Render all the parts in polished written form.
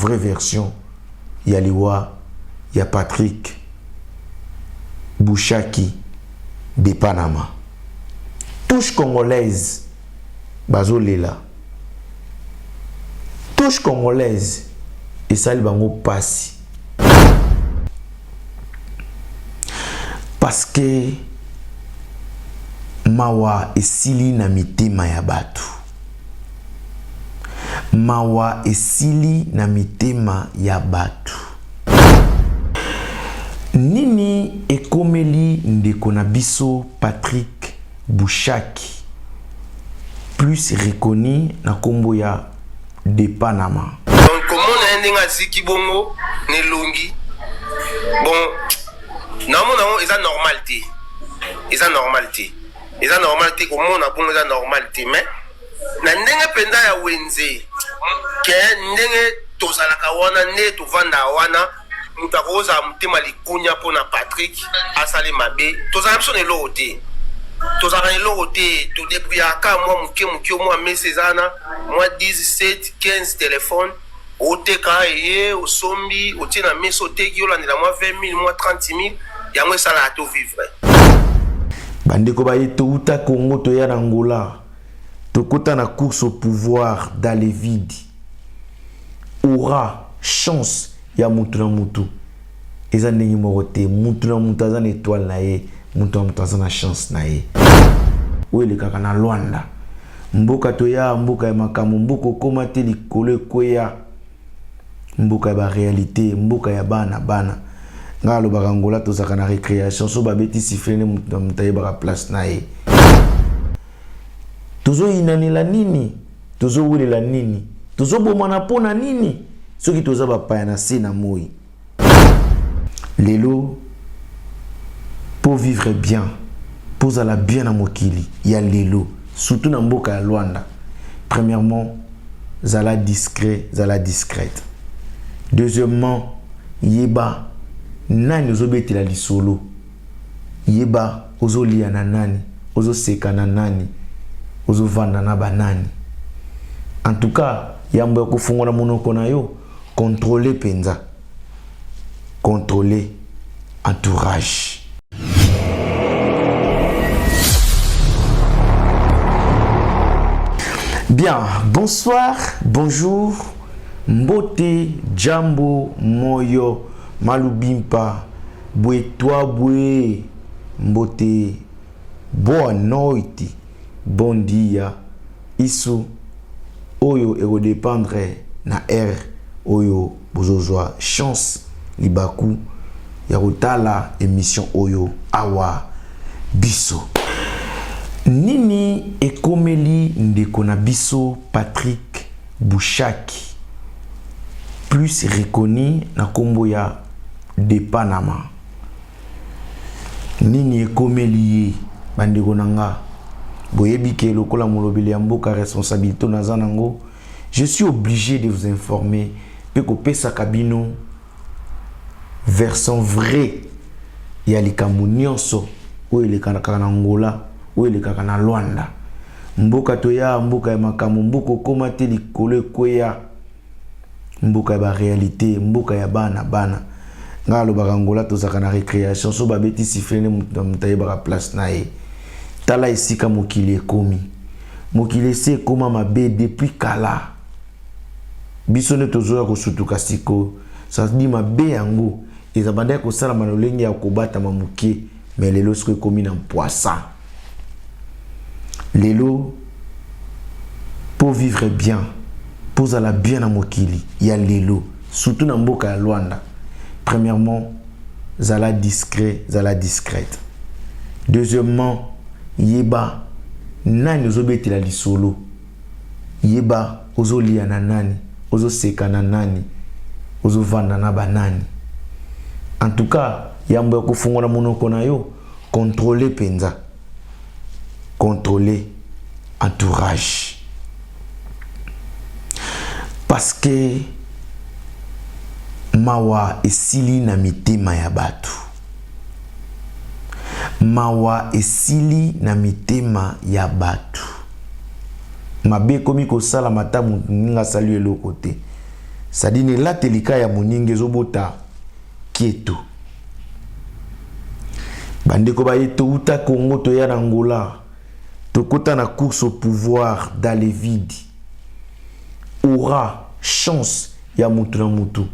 vraie version, il y a Liwa, il y a Patrick Bouchaki de Panama. Touche congolaise, Bazo Lela. Touche congolaise, et ça, il va nous passer. Parce que mawa esili na mitema ya batu. Mawa esili na mitema ya batu. Nini ekomeli ndeko na biso Patrick Bouchaki, plus reconnu na kombo ya de Panama. Donc comment on a un ziki bongo ne longi. Bon, normalement ils ont normalité. Ils ont normalité. Ils ont normalité comment on a bon ils ont normalité mais na ndenge penda ya wenze ke ndenge tozalaka wana ne tovanda wana mutakoza mutema likunya pona Patrick asali mabe tozala biso ne lote. Tozala ne lote to depuis aka moi muke moi mesezana moi 17 15 téléphone oteka ye osombi otina meso teki yolandela moi 20 000 moi 30 000 yango sala ato vivre. Bandeko baye to uta Congo to ya Angola. Tokota na course au pouvoir dans les vides. Aura chance ya mutu na mutu. Eza ndenge morote mutu na mutu azana étoile na ye, mutu na mutu azana chance na ye. Oele kaka na Luanda. Mboka to ya mboka ya makamu, mboka koma te likolo kweya. Mboka ya ba réalité, mboka ya bana. Ngalo bakangola to zaka na récréation so babeti siflene mutu na mutu ba place na ye. Tozo inanila nini? Tozo wulela nini? Tozo bomana pona nini? Soki toza bapaya na se na moi. Lelo, pour vivre bien, pour zala bien na mokili, ya lelo, surtout na mboka ya Luanda. Premièrement, zala discret, zala discrète. Deuxièmement, yeba nani ozobeti la lisolo. Yeba ozo lia na nani, ozo seka na nani. Ozovanda na banani. En tout cas, yambo ya kufungola monoko na yo, contrôler penza. Contrôler entourage. Bien, bonsoir, bonjour, mbote, jambo, moyo, malubimpa, bwetwa bwe, mbote, boa noite. Bon dia, isu oyo ego dépendre na R oyo bozozwa chance libaku ya kotala émission oyo awa biso. Nini ekomeli ndeko na biso Patrick Bouchaki, plus reconnu na kombo ya de Panama. Nini ekomeli bandeko nanga. Boyebike lokola molobeli ya mboka responsabilité na zanango. Je suis obligé de vous informer pe ko pesa kabino version vrai ya likambo nyonso oyo elekaka na Angola oyo elekaka na Luanda. Mboka to ya mboka ya makambo, mboka koma te likolo kweya, mboka ya ba réalité, mboka ya bana. Ngalo ba Angola to zaka na récréation so babeti siflene mutaye ba place na ye. Tala esika mokili ekomi. Mokili se koma mabe depuis kala. Biso ne tozoya kosutuka siko. Ça dit mabe yango ezabanda ko sala manolenge ya kobata mamuke, mais lelo siko ekomi na poisson. Lelo, pour vivre bien, pour zala bien na mokili, ya lelo, surtout na mboka ya Luanda. Premièrement, zala discret, zala discrète. Deuxièmement, yeba nani ozobeti la lisolo. Yeba ozo lia na nani, ozo seka na nani, ozo vanda na banani. En tout cas, yambo ya kufungola monoko na yo, contrôler penza. Contrôler entourage. Parce que mawa esili na mitema ya batu. Mawa esili na mitema ya batu. Mabe komi ko sala matamu ninga salu eloko te. ça dit ne latelika ya moninga ezobota kieto bandeko bayeto uta Congo to ya Angola tokota na course au pouvoir dans les vides aura chance ya mutu na mutu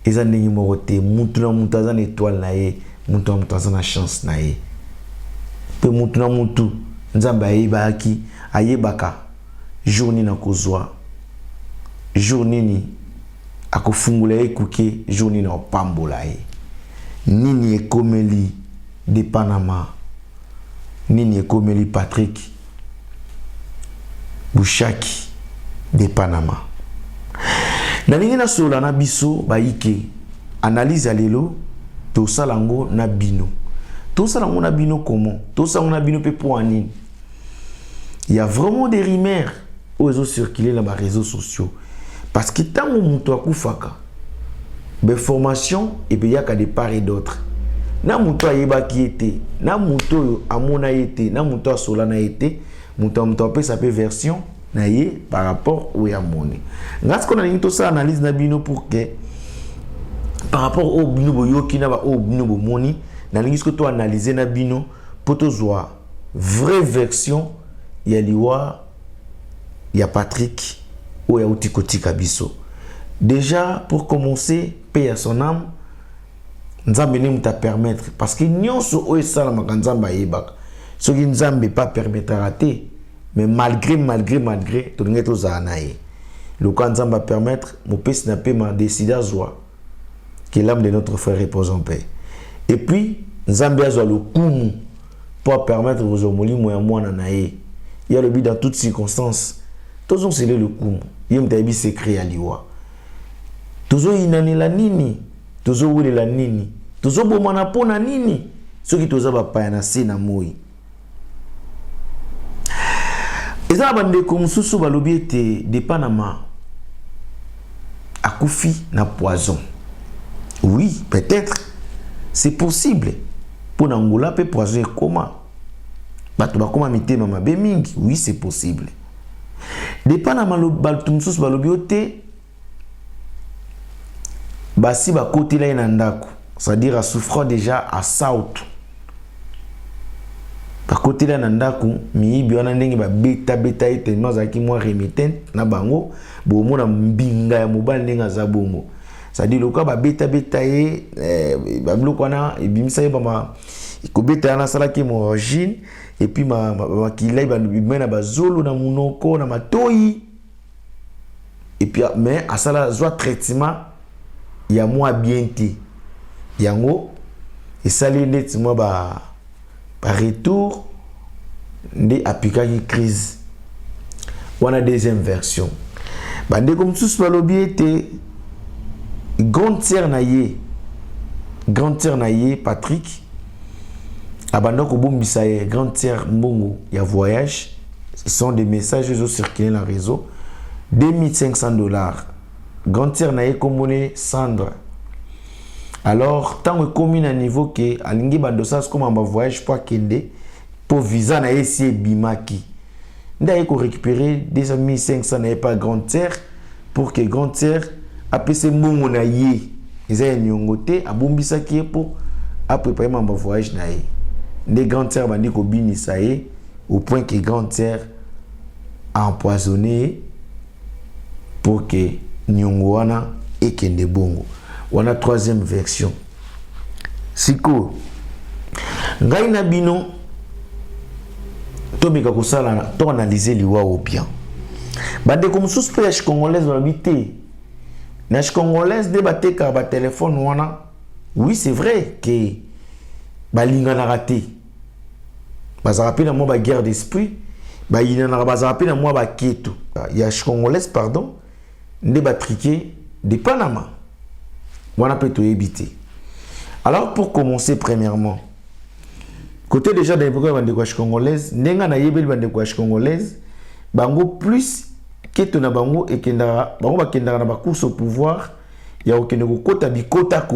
eza ndenge moko te mutu na mutu aza na étoile na ye mutu na mutu aza na chance na ye pe mutu na mutu nzambe ayebaki ayebaka jour nini akozwa jour nini akofungula ye kuke jour nini opambola ye nini ekomeli de Panama nini ekomeli Patrick Bouchaki de Panama na ningi na sola na biso baike analyse ya lelo tosalango na bino tosalango na bino comment tosalango na bino pe pour nini il y a vraiment des rumeurs aux réseaux circulés dans les réseaux sociaux parce que tant que muto akufaka be formation et puis yaka de part et d'autre na muto ayeba ki était na muto amona été na muto sola na été muto peut ça peut version na ye par rapport au yamone ngas ko na ngi to ça analyse na bino pour que par rapport au bino boyoki na ba au bino bomoni na ngi ko to analyser na bino pour to zoa vraie version ya liwa ya Patrick ou ya utikoti kabiso. Déjà pour commencer paix à son âme nzambe ne muta permettre parce que nyonso o esala makanzamba yebaka ce qui nzambe pas permettre rater mais malgré to ngeto za nae le quand nzamba permettre mon pèse na pe ma décider à joie que l'âme de notre frère repose en paix et puis nzambe a le kumu pour permettre aux homolimo ya mwana nae il y a le but dans toutes circonstances tous c'est le kumu yem tabi secret ya liwa tozo inanela nini tozo wulela nini tozo bomana pona nini soki toza bapaya na se na moi eza bandeko mususu balobi ete de Panama akufi na poison oui peut-être c'est possible pour Angola pe poison ekoma bato bakoma mitema mabe mingi oui c'est possible de Panama bato mususu balobi ete basi ba côté là ina ndako c'est-à-dire à souffrant déjà à South ba côté là na ndako miyibi wana ndenge ba beta tellement zaki moi remittent na bango bo mona mbinga ya mobali ndenge azabongo c'est-à-dire loka ba beta ye ba bloko wana ebimisa ye ba ma ikobeta na sala ki mo origine et puis ma kilai ba mena ba zolo na munoko na matoi et puis mais asala zwa traitement ya moi bien te yango et sali net moi ba retour de appliquer crise wana deuxième version bande comme tous balobi était grande sœur na ye Patrick abanda ko bombisa ye grande sœur mbongo ya voyage ce sont des messages qui ont circulé dans le réseau $2500 grande sœur na ye kombone Sandra alors tant que commis à niveau que alingi bandosas comme un voyage pour kende pour visa na ye si bimaki nda ko récupérer 2500 na pas grande sœur pour que grande sœur apese mbongo na ye eza nyongote abombisa ki pour a préparer un voyage na ye des grande sœur bandi ko binisa ye au point que grande sœur a empoisonné pour que nyongo wana ekende bongo wana troisième version siko ngai na bino to bika kosala to analyser liwa au bien bande comme sous pêche congolaise babité na congolaise de bateka ba téléphone wana oui c'est vrai que balinga na raté bazarapi na moi ba guerre d'esprit ba yina na bazarapi na moi ba keto ya congolaise pardon ne batriqué de Panama. Voilà peut éviter. Alors pour commencer premièrement, côté déjà des programmes de gauche congolaise, nenga na yebel bande gauche congolaise, bango plus keto na bango et kendara, bango ba kendara na ba course au pouvoir, ya okende ko kota bi kota.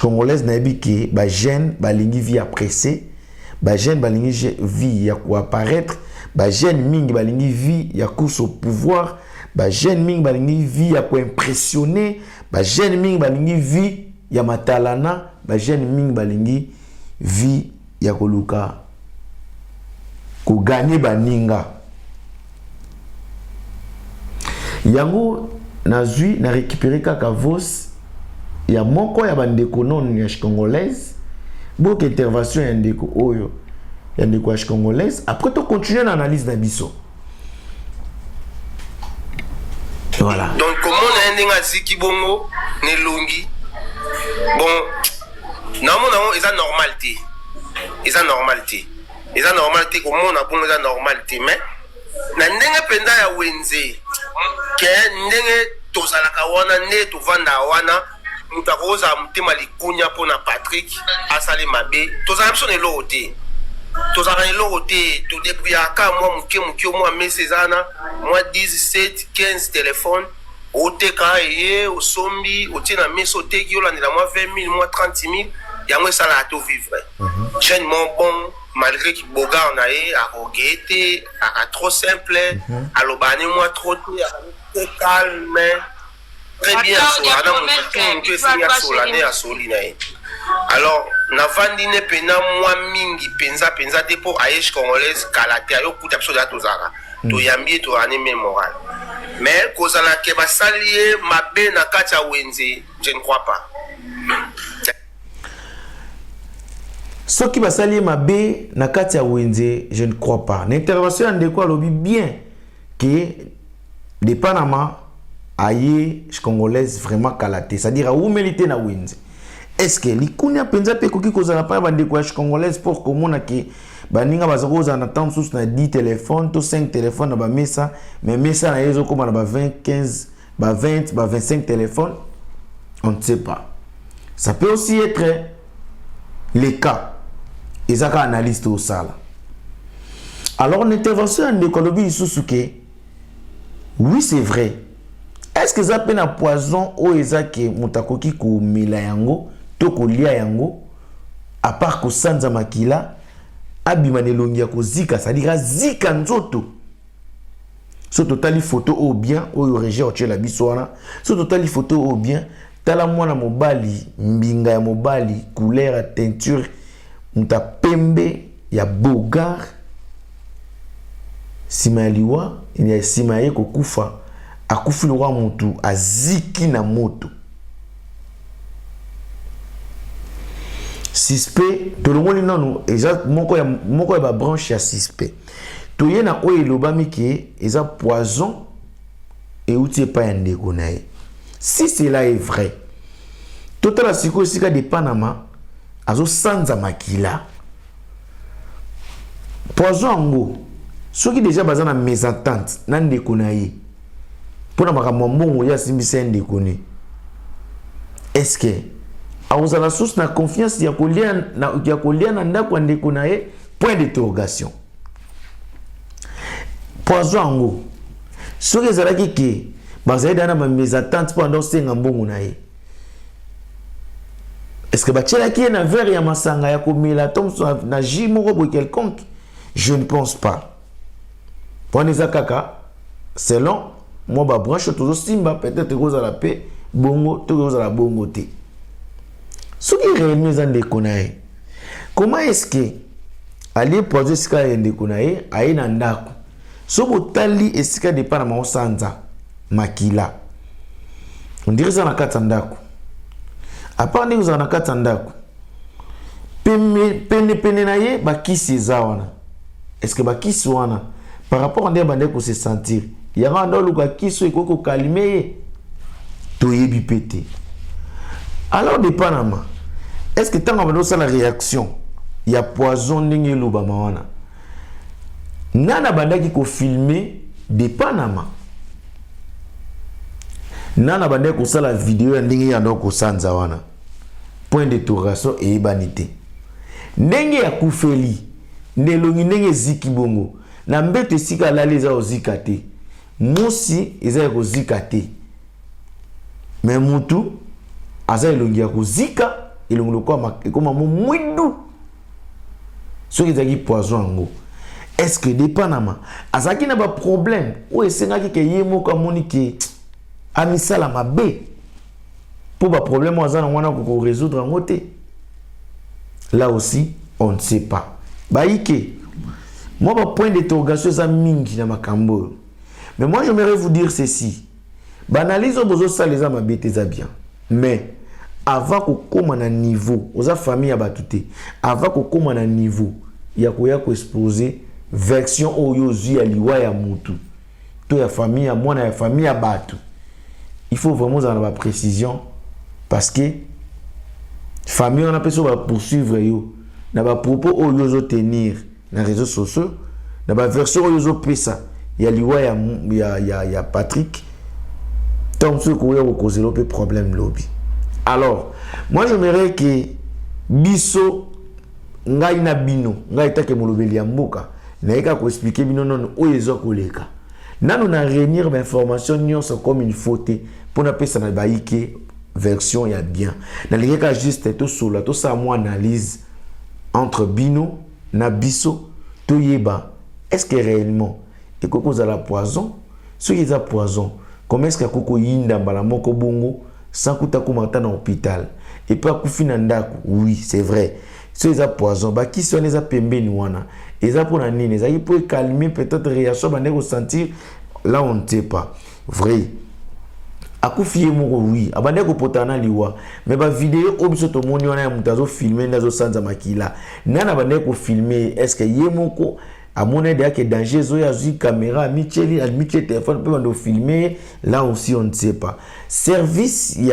Congolaise na yebi ke ba jeune ba lingi vie apprécier, ba jeune ba lingi vie ya ko apparaître. Ba jeune mingi balingi vie ya course au pouvoir ba jeune mingi balingi vie ya ko impressionner, ba jeune mingi balingi vie ya matalana, ba jeune mingi balingi vie ya koluka ko gagner baninga. Yango nazui na récupérer kaka vos ya moko ya bandeko non ya congolaise, beaucoup intervention ya ndeko oyo ya ndeko ya congolaise. Après to continuer l'analyse na biso. Voilà. Donc comment on a un dinga ziki bongo ne longi. Bon, normalement ils ont normalité. Ils ont normalité. Ils ont normalité comment on a bon ils ont normalité mais na ndenge penda ya wenze ke ndenge tozalaka wana ne tovanda wana mutakoza mutema likunya pona Patrick asali mabe tozala biso ne lote tozala ne lote to depuis aka moi muke moi mesezana moi 17 15 téléphone oteka ye osombi otina meso teki olandela moi 20 000 moi 30 000 yango sala to vivre jeune mon bon malgré que boga on a eu à regretter à trop simple à l'obani moi trop calme très bien alors na vandine pena moi mingi penza te pour ayesh congolaise kalate ayo kuta biso da tozaka to yambi to ane mémoral mais kozala ke basalier mabe na kacha wenze je ne crois pas. Ce qui va salir ma bé na kati ya wenze, je ne crois pas. L'intervention de quoi lobby bien que de Panama aye congolaise vraiment kalaté, c'est-à-dire où mériter na wenze. Est-ce que likunya penza pe koki kozala pa bande kwa congolaise pour komona ke baninga bazakoza na temps sous na 10 téléphones, to 5 téléphones na ba mesa, mais mesa na yezo koma na ba 20, 15, ba 20, ba 25 téléphones, on ne sait pas. Ça peut aussi être les cas. Ils ont analysé au sala. Alors, l'intervention de Kolobi Isusuke, oui, c'est vrai. Est-ce que ça peine à poison ou ezake mutakoki ko mila yango, to ko lia yango, à part ko sanza makila, abimane longia ko zika, c'est-à-dire zika nzoto. Ce total photo au bien, ou régie au la biswana, ce total photo au bien, tala mwana mobali, mbinga ya mobali, couleur, teinture, muta pembe ya bogar sima ya liwa ya sima ye kokufa akufi lwa mutu aziki na moto suspect tolongoli nanu eza moko ya ba branche ya suspect toye na oyo elobami ke eza poison euti epa ya ndeko na ye. Si cela est vrai, totala sikoyo sika de Panama azo sanza makila poison ango soki déjà bazana mésentente na ndeko na ye pona makambo mbongo ya simbisa ndeko ne. Est-ce que auzala source na confiance ya kolia na ndako ndeko na ye? Point d'interrogation. Poison ango soki ezalaki ke bazali dana ma mésentente pendant senga mbongo na ye. Est-ce que bachela qui est na verre ya masanga ya komela tom na ji moko quelconque? Je ne pense pas. Pour les kaka selon moi ba branche toujours simba peut-être que la paix bongo to la bongo te. Ce qui réellement en déconaé. Comment est-ce que aller poser ce cas en déconaé aïe na ndako? So botali esika de pana ma sanza makila. On dirait ça na katandako. À part nous en a katandako. Pene na ye bakisi zawana. Est-ce que bakisi wana par rapport à des bandés ko se sentir ya rando luka kiso ekoko calmer to yebi pété. Alors de Panama, est-ce que tant on ça la réaction il y a poison ndenge lobama wana nana bandaki ko filmer de Panama nana bandaki ko sala vidéo ndenge ya ndoko sanza wana point d'interrogation et banité ndenge ya kufeli nelongi ndenge ziki bongo na mbete sika lali za ozika te musi eza ya kozika te mais mutu aza elongi ya kozika elongi lokwa ekoma mwindu soki ezaki poison yango est-ce que de Panama azaki na ba problème ou esengaki ke yemo ka moniki amisala mabe pour ba problème azana wana ko résoudre en côté. Là aussi on ne sait pas. Baïke moi ba point d'interrogation za mingi na makambo. Mais moi j'aimerais vous dire ceci. Banaliser bozo ça les ama bete za bien. Mais avant ko koma na niveau, oza famille ya batute. Avant ko koma na niveau, ya ko exposer version oyo zu ya liwa ya mutu. To ya famille ya mwana ya famille ya batu. Il faut vraiment avoir la précision parce que famille on a besoin de poursuivre yo. Na ba propos oyo zo tenir na réseaux sociaux, na ba version oyo zo pesa ya liwa ya Patrick. Tant que vous avez causé le problème lobby. Alors, moi j'aimerais que biso ngai na bino ngai take molobeli ya mboka naika ko expliquer bino non o ezo koleka. Nanu na réunir l'information nyonso comme une faute pour na pesa na baike version ya bien. Na leka juste to solo to sa mo analyse entre bino na biso to yeba est-ce que réellement et que cause la poison, ce qui est à poison. Comment est-ce que koko yinda mbala moko bongo sans kuta kumata na hôpital et puis akufina ndako? Oui, c'est vrai. Ce les a poison ba qui sont les a pembeni wana. Et ça pour la nini, ça pour calmer peut-être réaction ba nego sentir là on ne sait pas. Vrai. Akufie moko oui, abande ko potana liwa. Mais ba vidéo obiso to moni wana ya mutazo filmer ndazo sanza makila. Nana bande ko filmer est-ce que yemoko à mon aide, il y a que danger, il y a une caméra, il y a un téléphone, peut filmer. Là aussi, on ne sait pas. Service, il y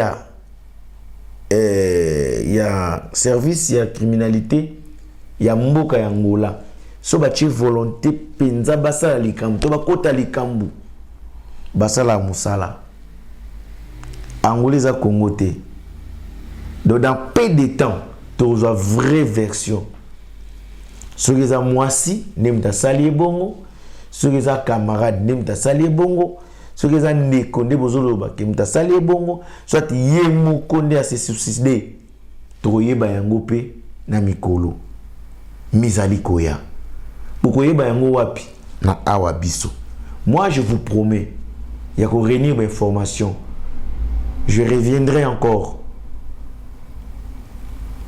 a service, il y a criminalité, il y a mboka ya Angola. So bachi volonté, penza basala likambu, to bakota likambu, basala musala. Angolais a Congoté. Donc dans peu de temps, tu as une vraie version. Ceux qui ont moisi, n'aiment pas sali bongo. Ceux qui ont camarades, n'aiment pas sali bongo. Ceux qui ont nekonde bozoloba, n'aiment pas sali bongo. Soit yemo konde à se suicider. Toye bayango pe na mikolo. Mizali koya. Pourquoi bayango wapi na awa biso. Moi je vous promets, il y a qu'on réunir mes informations. Je reviendrai encore.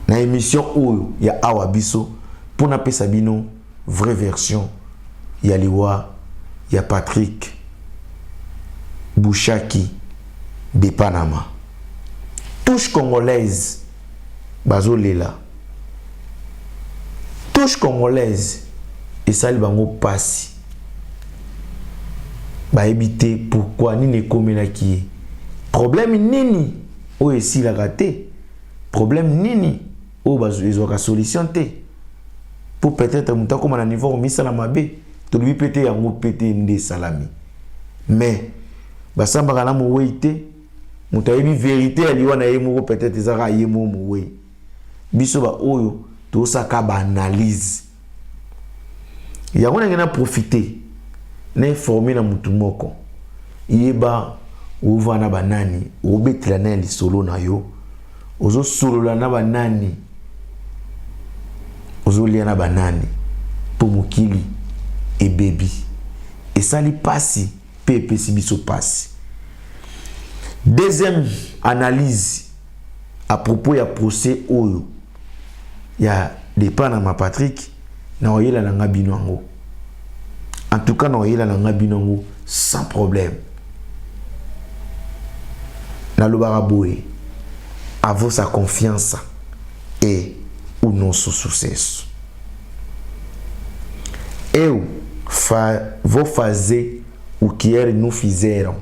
Na émission où il y a awa biso. Pour n'appeler Sabino, vraie version, il y a Liwa, il y a Patrick Bouchaki de Panama. Touche congolaise, Bazo Lela. Touche congolaise, et ça, il va nous passer. Bah, éviter pourquoi ni ne comme la qui est. Problème nini, ou ici la raté. Problème nini, ou ils ont la solution. Pour peut-être muta comme à niveau mis la mabe to lui péter en péter ndé salami mais basamba kana mo weite muta yebi vérité ali wana yemo peut-être ezaka yemo mo we biso ba oyo to saka ba analyse ya wana ngena profiter na informer na mutu moko yeba uvana banani obetela na li solo na yo ozo solo na banani ozolia na banani pour mokili et baby et ça li passi pepe si biso passi. Deuxième analyse à propos ya procès oyo ya de Panama Patrick na oyela na ngabinongo. En tout cas na oyela na ngabinongo sans problème. Na lobaraboé avoir sa confiance et ou non sous succès. Et vos fazer o que eles não fizeram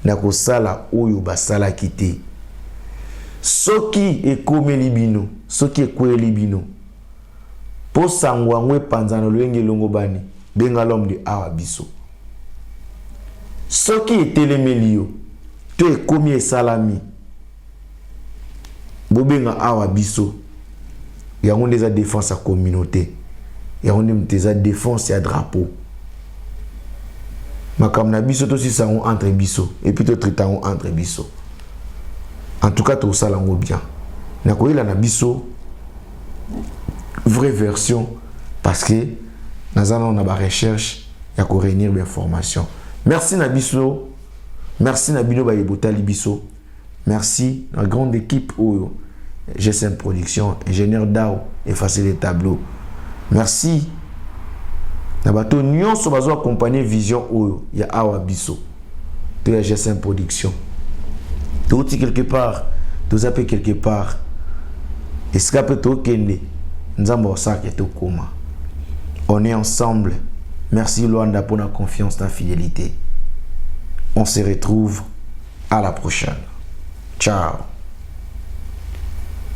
na kosala oyo basala kite. Soki ekome libino, soki ekwe libino. Po sangwangwe panzano lwenge longobani, benga l'homme de awa biso. Soki etelemelio, to ekomi esalami. Bobenga awa biso. Il y a une défense à la communauté. Il y a une défense à drapeau. Mais comme na biso aussi ça entre biso et puis tout traitant entre biso. En tout cas tout ça là bien. Na ko ila na biso vraie version parce que on a ba recherche ya ko réunir des informations. Merci Nabiso. Merci Nabino ba yebotali biso. Merci la grande équipe Oyo GSM Production, ingénieur Dao effacer les tableaux. Merci Nabato nyonso bazo accompagner vision Oyo ya Awa biso. De la GSM Production. Tout quelque part, tout ça peut quelque part. Et ce peut tout kende. Nzambo sak et tout koma. On est ensemble. Merci Luanda pour la confiance, ta fidélité. On se retrouve à la prochaine. Ciao.